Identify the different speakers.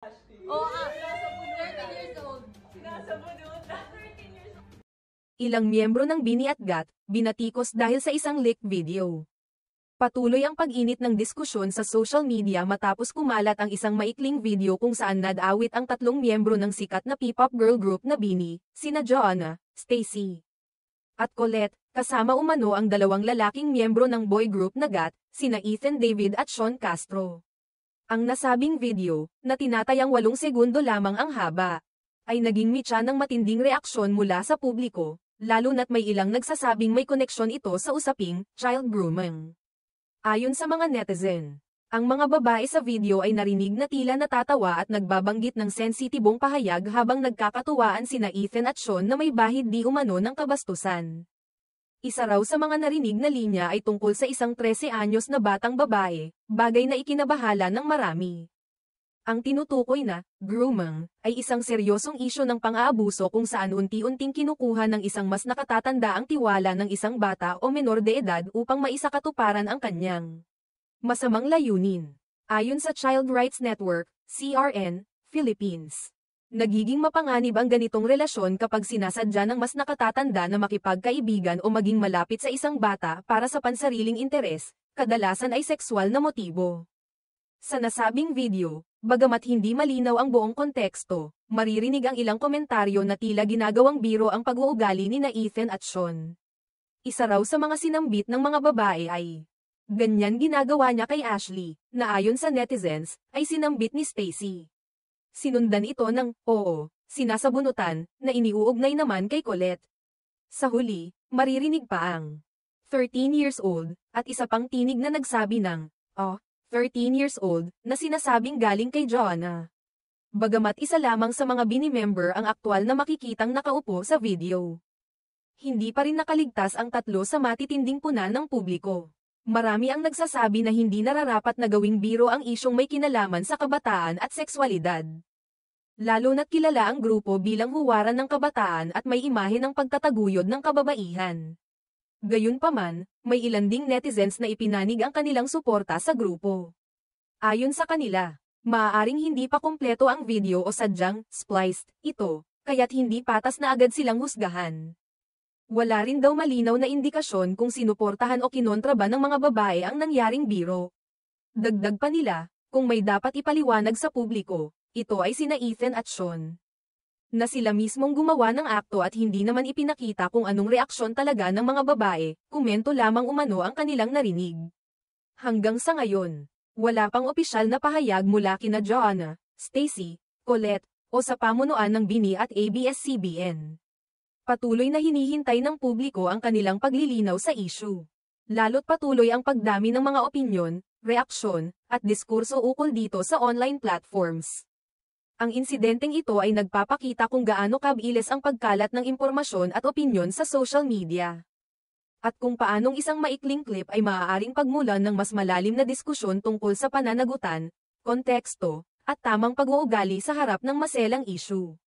Speaker 1: Oo, nasa 13 years old. Nasa bunod. 13 years old.
Speaker 2: Ilang miyembro ng Bini at Gat, binatikos dahil sa isang leaked video. Patuloy ang pag-init ng diskusyon sa social media matapos kumalat ang isang maikling video kung saan nag-awit ang tatlong miyembro ng sikat na P-pop girl group na Bini, sina Joanna, Stacy, at Colette, kasama umano ang dalawang lalaking miyembro ng boy group na Gat, sina Ethan David at Sean Castro. Ang nasabing video, na tinatayang 8 segundo lamang ang haba, ay naging mitya ng matinding reaksyon mula sa publiko, lalo na't may ilang nagsasabing may koneksyon ito sa usaping child grooming. Ayon sa mga netizen, ang mga babae sa video ay narinig na tila natatawa at nagbabanggit ng sensitibong pahayag habang nagkakatuwaan sina Ethan at Sean na may bahid di umano ng kabastusan. Isa raw sa mga narinig na linya ay tungkol sa isang 13 anyos na batang babae, bagay na ikinabahala ng marami. Ang tinutukoy na grooming ay isang seryosong isyu ng pang-aabuso kung saan unti-unting kinukuha ng isang mas nakatatanda ang tiwala ng isang bata o menor de edad upang maisakatuparan ang kanyang masamang layunin. Ayon sa Child Rights Network, CRN, Philippines, nagiging mapanganib ang ganitong relasyon kapag sinasadya ng mas nakatatanda na makipagkaibigan o maging malapit sa isang bata para sa pansariling interes, kadalasan ay sexual na motibo. Sa nasabing video, bagamat hindi malinaw ang buong konteksto, maririnig ang ilang komentaryo na tila ginagawang biro ang pag-uugali ni Ethan at Sean. Isa raw sa mga sinambit ng mga babae ay, ganyan ginagawa niya kay Ashley, na ayon sa netizens, ay sinambit ni Stacy. Sinundan ito ng, oo, sinasabunutan, na iniuugnay naman kay Colette. Sa huli, maririnig pa ang 13 years old, at isa pang tinig na nagsabi ng, 13 years old, na sinasabing galing kay Joanna. Bagamat isa lamang sa mga Bini member ang aktwal na makikitang nakaupo sa video, hindi pa rin nakaligtas ang tatlo sa matitinding puna ng publiko. Marami ang nagsasabi na hindi nararapat na gawing biro ang isyong may kinalaman sa kabataan at sekswalidad. Lalo na't kilala ang grupo bilang huwaran ng kabataan at may imahe ng pagtataguyod ng kababaihan. Gayunpaman, may ilan ding netizens na ipinanig ang kanilang suporta sa grupo. Ayon sa kanila, maaaring hindi pa kumpleto ang video o sadyang spliced ito, kaya't hindi patas na agad silang husgahan. Wala rin daw malinaw na indikasyon kung sinuportahan o kinontra ba ng mga babae ang nangyaring biro. Dagdag pa nila, kung may dapat ipaliwanag sa publiko, ito ay sina Ethan at Sean, na sila mismong gumawa ng akto at hindi naman ipinakita kung anong reaksyon talaga ng mga babae, komento lamang umano ang kanilang narinig. Hanggang sa ngayon, wala pang opisyal na pahayag mula kina Joanna, Stacy, Colette, o sa pamunuan ng Bini at ABS-CBN. Patuloy na hinihintay ng publiko ang kanilang paglilinaw sa issue. Lalo't patuloy ang pagdami ng mga opinyon, reaksyon, at diskurso ukol dito sa online platforms. Ang insidenteng ito ay nagpapakita kung gaano kabilis ang pagkalat ng impormasyon at opinyon sa social media. At kung paanong isang maikling clip ay maaaring pagmulan ng mas malalim na diskusyon tungkol sa pananagutan, konteksto, at tamang pag-uugali sa harap ng maselang issue.